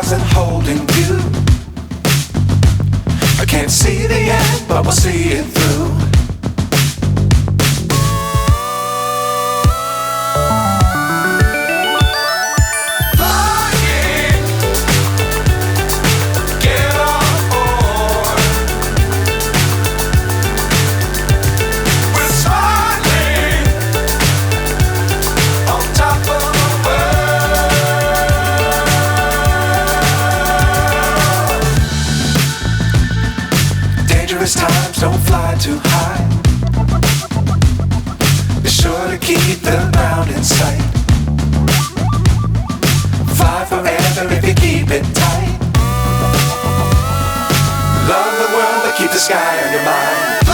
stars and holding you. I can't see the end, but we'll see it through. Times don't fly too high. Be sure to keep the ground in sight. Fly forever if you keep it tight. Love the world but keep the sky on your mind.